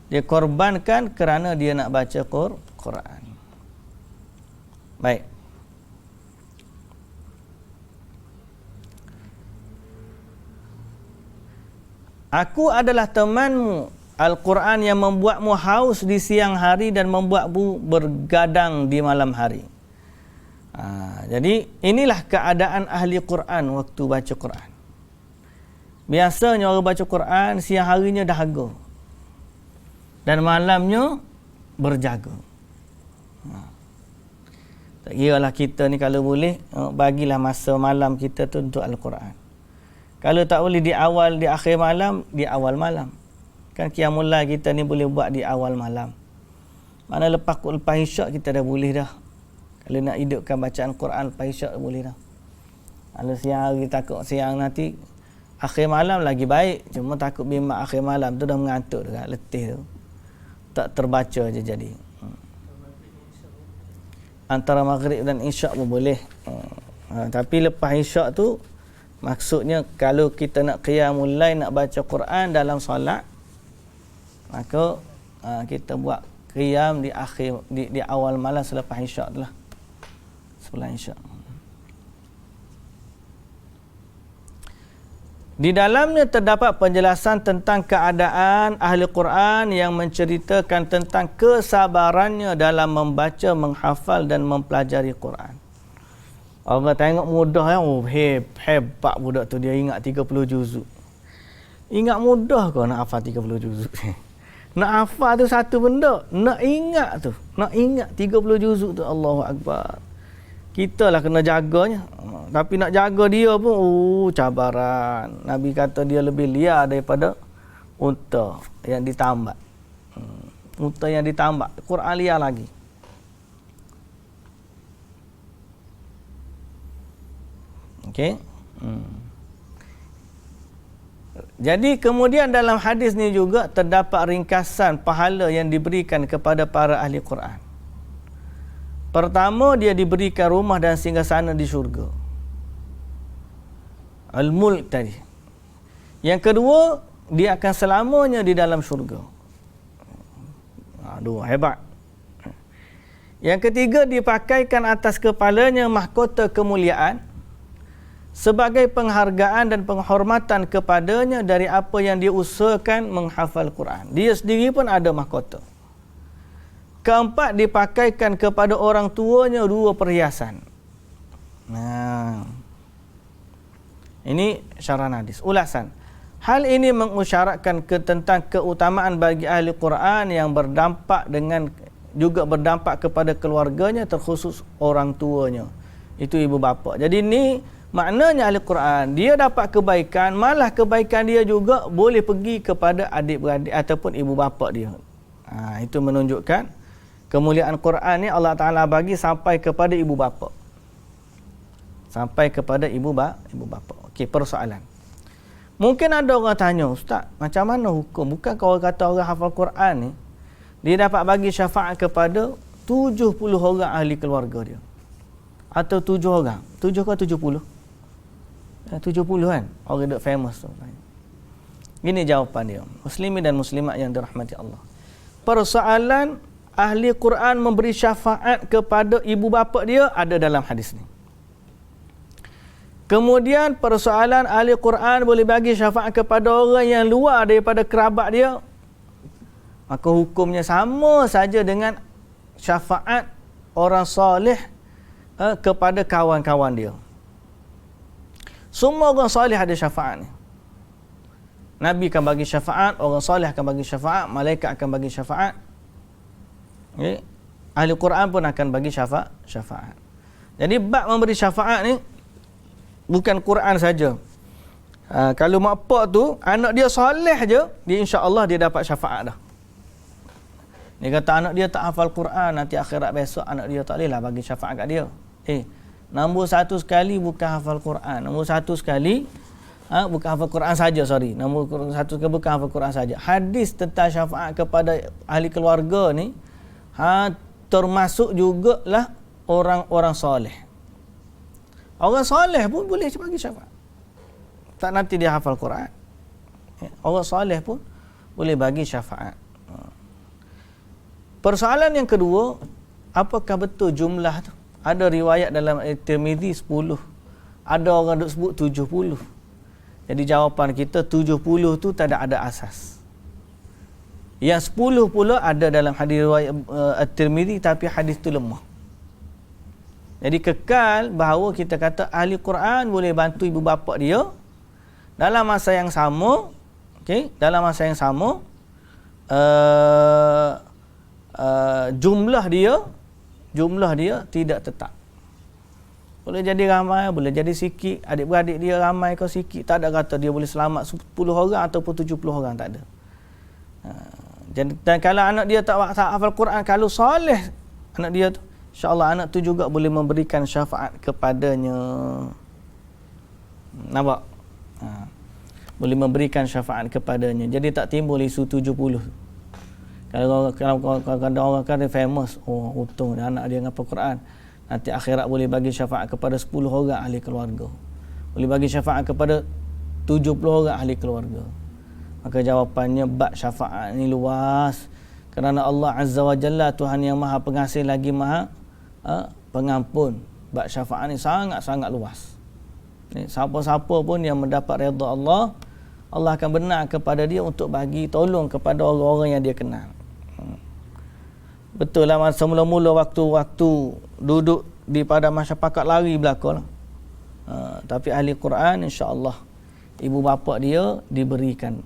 Dia korbankan kerana dia nak baca Quran. Baik. Aku adalah temanmu Al-Quran yang membuatmu haus di siang hari dan membuatmu bergadang di malam hari. Jadi inilah keadaan ahli Quran waktu baca Quran. Biasanya orang baca Quran siang harinya dahaga dan malamnya berjaga. Tak kira lah kita ni, kalau boleh bagilah masa malam kita tu untuk Al-Quran. Kalau tak boleh di akhir malam, di awal malam. Kan qiyamul lail kita ni boleh buat di awal malam. Mana lepas isyak kita dah boleh dah. Kalau nak hidupkan bacaan Quran lepas isyak boleh dah. Kalau siang hari takut siang nanti akhir malam lagi baik. Cuma takut bimbang akhir malam tu dah mengantuk dah, letih tu. Tak terbaca je jadi. Antara maghrib dan isyak pun boleh. Tapi lepas isyak tu maksudnya kalau kita nak qiyamul lail, nak baca Quran dalam solat, maka kita buat qiyam di akhir di awal malam selepas isyak tu lah. Sebelum isyak. Di dalamnya terdapat penjelasan tentang keadaan ahli Quran yang menceritakan tentang kesabarannya dalam membaca, menghafal dan mempelajari Quran. Orang tengok mudah ya, oh hebat budak tu, dia ingat 30 juzuk. Ingat mudah kau nak hafal 30 juzuk. Nak hafal tu satu benda, nak ingat 30 juzuk tu, Allahu Akbar. Kita lah kena jaganya. Tapi nak jaga dia pun cabaran. Nabi kata dia lebih liar daripada unta yang ditambak. Unta yang ditambak, Quran liar lagi. Okey. Jadi kemudian dalam hadis ni juga terdapat ringkasan pahala yang diberikan kepada para ahli Quran. Pertama, dia diberikan rumah dan singgasana di syurga. Al-Mulk tadi. Yang kedua, dia akan selamanya di dalam syurga. Aduh, hebat. Yang ketiga, dipakaikan atas kepalanya mahkota kemuliaan sebagai penghargaan dan penghormatan kepadanya dari apa yang dia usahakan menghafal Quran. Dia sendiri pun ada mahkota. Keempat, dipakaikan kepada orang tuanya 2 perhiasan. Nah, ini syarah hadis. Ulasan. Hal ini mengisyaratkan tentang keutamaan bagi ahli Quran yang juga berdampak kepada keluarganya, terkhusus orang tuanya. Itu ibu bapa. Jadi ini maknanya ahli Quran, dia dapat kebaikan, malah kebaikan dia juga boleh pergi kepada adik-beradik ataupun ibu bapa dia. Itu menunjukkan kemuliaan Quran ni Allah Ta'ala bagi sampai kepada ibu bapa. Sampai kepada ibu bapa. Okey, persoalan. Mungkin ada orang tanya, Ustaz, macam mana hukum? Bukankah orang kata orang hafal Quran ni, dia dapat bagi syafaat kepada 70 orang ahli keluarga dia? Atau 7 orang? 7 ke 70? 70 kan? Orang duk famous tu. Ini jawapan dia. Muslimin dan muslimat yang dirahmati Allah. Persoalan ahli Quran memberi syafaat kepada ibu bapa dia ada dalam hadis ni. Kemudian persoalan ahli Quran boleh bagi syafaat kepada orang yang luar daripada kerabat dia, maka hukumnya sama saja dengan syafaat orang soleh kepada kawan-kawan dia. Semua orang soleh ada syafaat ni. Nabi akan bagi syafaat, orang soleh akan bagi syafaat, malaikat akan bagi syafaat. Okay. Ahli Quran pun akan bagi syafaat. Jadi bab memberi syafaat ni bukan Quran saja. Kalau mak pak tu anak dia soleh je, dia insya-Allah dia dapat syafaat dah. Dia kata anak dia tak hafal Quran, nanti akhirat besok anak dia tak bolehlah bagi syafaat kat dia. Nombor 1 sekali bukan hafal Quran. Nombor 1 sekali bukan hafal Quran saja, Nombor 1 sekali bukan hafal Quran saja. Hadis tentang syafaat kepada ahli keluarga ni termasuk jugalah orang-orang soleh. Orang soleh pun boleh bagi syafaat. Tak nanti dia hafal Quran. Orang soleh pun boleh bagi syafaat. Persoalan yang kedua, apakah betul jumlah tu? Ada riwayat dalam Tirmizi 10. Ada orang duk sebut 70. Jadi jawapan kita 70 tu tak ada asas. Yang 10 pula ada dalam hadis riwayat Tirmizi, tapi hadis tu lemah. Jadi kekal bahawa kita kata ahli Quran boleh bantu ibu bapa dia dalam masa yang sama. Okey, dalam masa yang sama jumlah dia tidak tetap. Boleh jadi ramai, boleh jadi sikit, adik-beradik dia ramai ke sikit, tak ada kata dia boleh selamat 10 orang ataupun 70 orang, tak ada. Dan kalau anak dia tak hafal Quran, kalau soleh anak dia tu, insya-Allah anak tu juga boleh memberikan syafaat kepadanya. Nampak? Boleh memberikan syafaat kepadanya. Jadi tak timbul isu 70. Kalau orang kan famous, untung anak dia ngapal Quran, nanti akhirat boleh bagi syafaat kepada 10 orang ahli keluarga. Boleh bagi syafaat kepada 70 orang ahli keluarga. Maka jawapannya bab syafaat ni luas. Kerana Allah Azza wa Jalla, Tuhan yang Maha Pengasih lagi Maha Pengampun. Bab syafaat ni sangat-sangat luas. Siapa-siapa pun yang mendapat redha Allah, Allah akan benar kepada dia untuk bagi tolong kepada orang-orang yang dia kenal. Betul lah, masa mula-mula waktu duduk di pada masyarakat lari belakang. Tapi ahli Quran insya-Allah ibu bapa dia diberikan.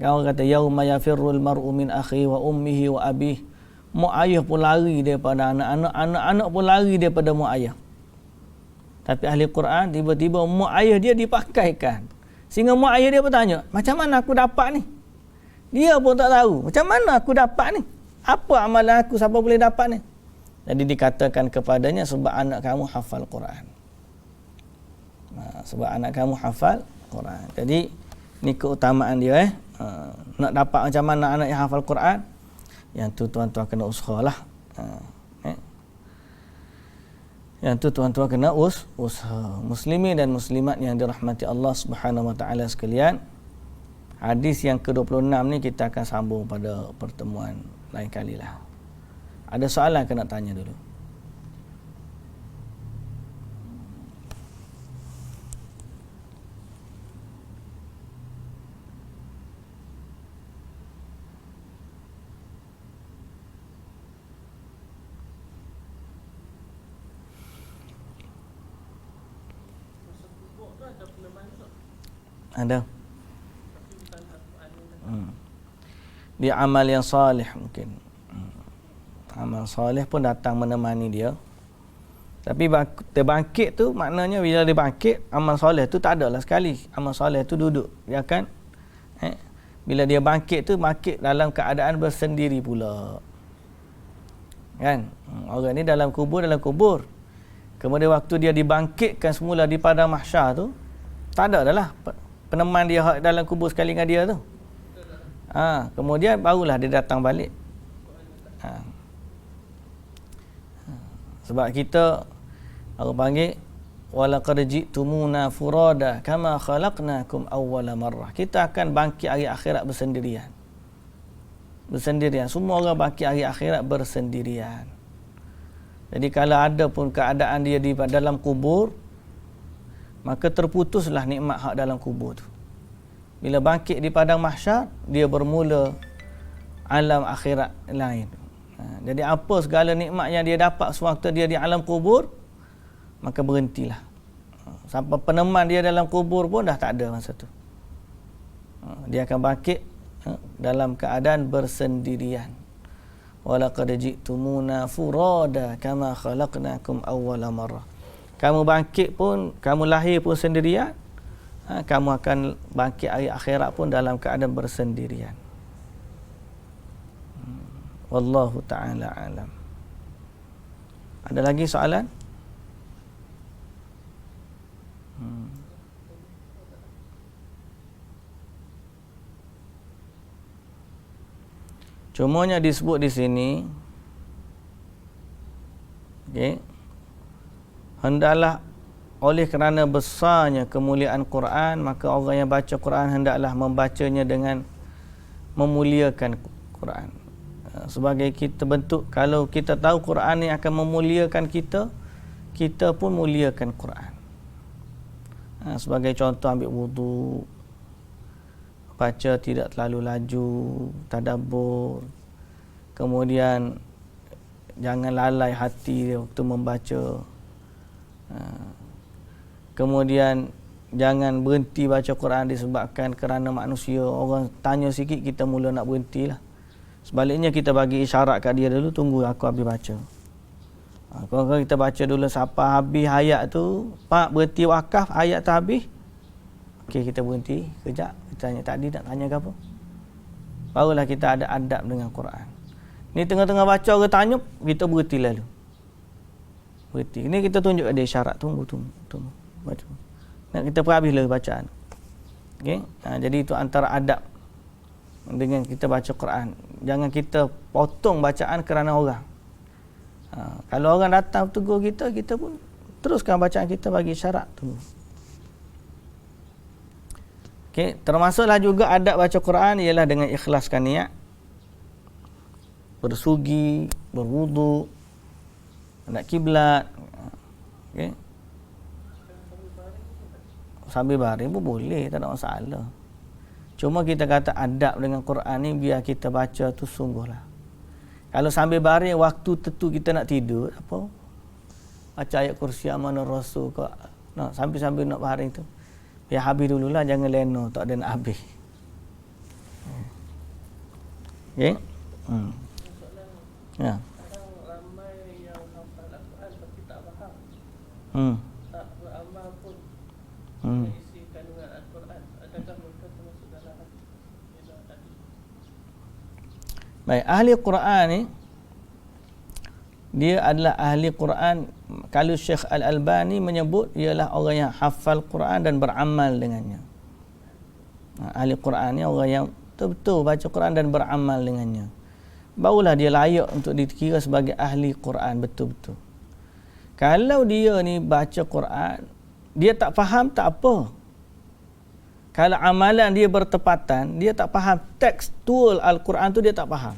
Kalau kata yauma yafirrul mar'u min akhi wa ummihi wa abih, mak ayah pun lari daripada anak-anak, anak-anak pun lari daripada mak ayah. Tapi ahli Quran tiba-tiba mak ayah dia dipakaikan. Sehingga mak ayah dia bertanya, macam mana aku dapat ni? Dia pun tak tahu, macam mana aku dapat ni? Apa amalan aku, siapa boleh dapat ni? Jadi dikatakan kepadanya, sebab anak kamu hafal Quran. Sebab anak kamu hafal Quran. Jadi ni keutamaan dia. Nak dapat macam mana anak yang hafal Quran, yang tu tuan-tuan kena usahalah. Yang tu tuan-tuan kena usaha. Muslimin dan muslimat yang dirahmati Allah Subhanahu wa taala sekalian, hadis yang ke-26 ni kita akan sambung pada pertemuan lain kalilah. Ada soalan kena tanya dulu. Ada. Dia amal yang salih mungkin. Amal salih pun datang menemani dia. Tapi terbangkit tu maknanya bila dia bangkit, amal salih tu tak ada lah sekali. Amal salih tu duduk. Dia akan bila dia bangkit tu bangkit dalam keadaan bersendiri pula. Kan? Orang ni dalam kubur. Kemudian waktu dia dibangkitkan semula di padang mahsyar tu, tak ada dah lah peneman dia dalam kubur sekali dengan dia tu. Kemudian barulah dia datang balik. Sebab kita orang panggil walaqad ji'tumuna furada kama khalaqnakum awwala marrah. Kita akan bangkit hari akhirat bersendirian. Semua orang bangkit hari akhirat bersendirian. Jadi kalau ada pun keadaan dia di dalam kubur, maka terputuslah nikmat hak dalam kubur tu. Bila bangkit di padang mahsyar, dia bermula alam akhirat lain. Jadi apa segala nikmat yang dia dapat sewaktu dia di alam kubur, maka berhentilah. Sampai peneman dia dalam kubur pun dah tak ada masa tu. Dia akan bangkit dalam keadaan bersendirian. Walaqad ji'tumuna furada kama khalaqnakum awwala marrah. Kamu bangkit pun, kamu lahir pun sendirian, kamu akan bangkit hari akhirat pun dalam keadaan bersendirian. Wallahu ta'ala alam. Ada lagi soalan? Cumanya disebut di sini, okey, hendaklah oleh kerana besarnya kemuliaan Quran, maka orang yang baca Quran hendaklah membacanya dengan memuliakan Quran. Sebagai kita bentuk, kalau kita tahu Quran ni akan memuliakan kita, kita pun muliakan Quran. Sebagai contoh, ambil wudu, baca tidak terlalu laju, tadabbur. Kemudian jangan lalai hati waktu membaca. Kemudian jangan berhenti baca Quran disebabkan kerana manusia. Orang tanya sikit kita mula nak berhentilah. Sebaliknya kita bagi isyarat kat dia dulu, tunggu aku habis baca. Kalau kita baca dulu sampai habis ayat tu, pak berhenti wakaf, ayat tu habis. Okey, kita berhenti kejap, kita tanya tadi nak tanya ke apa. Barulah kita ada adab dengan Quran. Ni tengah-tengah baca orang tanya, kita berhenti lalu. Berhenti. Ini kita tunjuk ada isyarat, tunggu baca. Nak kita perhabis lah bacaan. Okey. Jadi itu antara adab dengan kita baca Quran. Jangan kita potong bacaan kerana orang. Kalau orang datang tegur kita, kita pun teruskan bacaan kita bagi isyarat tunggu. Okey, termasuklah juga adab baca Quran ialah dengan ikhlaskan niat, bersugi, berwudu, hadap kiblat. Okey. Sambil baring pun boleh, tak ada masalah. Cuma kita kata adab dengan Quran ni biar kita baca tu sungguhlah. Kalau sambil baring waktu tentu kita nak tidur, apa? baca ayat kursi amanah rasul ke nak sambil-sambil nak baring tu. Biar habis dululah, jangan leno tak ada nak habis. Okey. Ya. Kadang ramai yang hafal Al-Quran tapi tak faham. Tak beramal pun. Isi kandungan Al-Quran. Adakah mereka termasuk dalam hadis tadi? Baik, ahli Quran ni dia adalah ahli Quran. Kalau Syekh Al-Albani menyebut ialah orang yang hafal Quran dan beramal dengannya. Ahli Quran ni orang yang betul-betul baca Quran dan beramal dengannya. Barulah dia layak untuk dikira sebagai ahli Quran betul-betul. Kalau dia ni baca Quran, dia tak faham, tak apa. Kalau amalan dia bertepatan, dia tak faham tekstual Al-Quran tu, dia tak faham.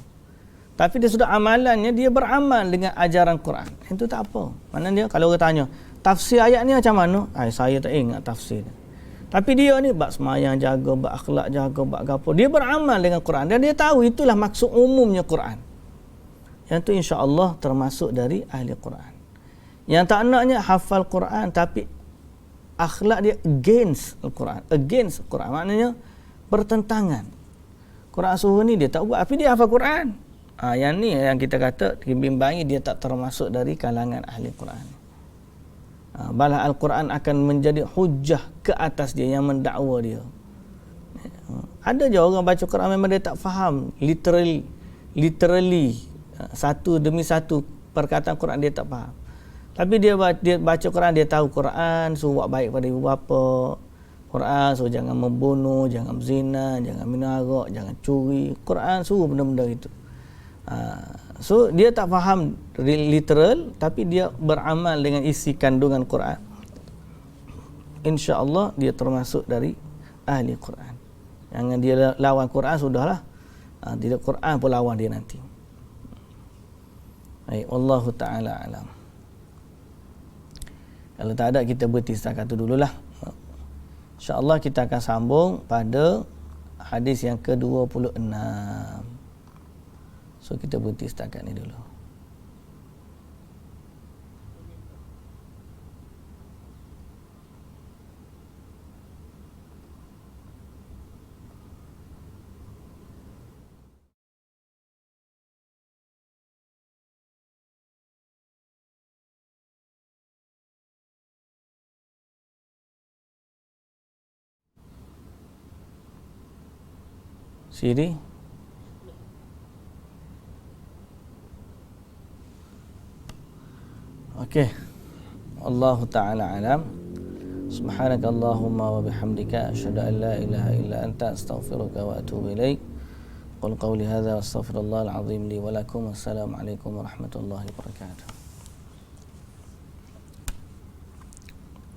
Tapi dia sudah amalannya, dia beramal dengan ajaran Quran. Itu tak apa. Maknanya kalau orang tanya, tafsir ayat ni macam mana? Saya tak ingat tafsir dia. Tapi dia ni bak semayang jaga, bak akhlak jaga, bak gapo. Dia beramal dengan Quran dan dia tahu itulah maksud umumnya Quran. Yang tu insya-Allah termasuk dari ahli Quran. Yang tak naknya hafal Quran tapi akhlak dia against Al-Quran. Against Al-Quran maknanya bertentangan. Quran suruh ni dia tak buat, tapi dia hafal Quran. Yang ni yang kita kata dibimbangi dia tak termasuk dari kalangan ahli Quran. Balah Al-Quran akan menjadi hujah ke atas dia yang mendakwa dia. Ada je orang baca Quran memang dia tak faham literally satu demi satu perkataan Quran dia tak faham. Tapi dia baca Quran, dia tahu Quran suruh buat baik pada ibu bapa. Quran suruh jangan membunuh, jangan berzina, jangan minum arak, jangan curi. Quran suruh benda-benda itu. So dia tak faham literal tapi dia beramal dengan isi kandungan Quran. Insya-Allah dia termasuk dari ahli Quran. Jangan dia lawan Quran sudahlah. Tidak Quran pun lawan dia nanti. Baik, wallahu taala alam. Kalau tak ada kita berhenti setakat itu dululah. InsyaAllah kita akan sambung pada hadis yang ke-26. So kita berhenti setakat ni dulu. Siri. Okey. Allahu taala alam. Subhanakallahumma wa bihamdika asyhadu an la ilaha illa anta astaghfiruka wa atubu ilaik. Qul qawli hadza wa astaghfirullahal azim li wa lakum. Wassalamu alaikum warahmatullahi wabarakatuh.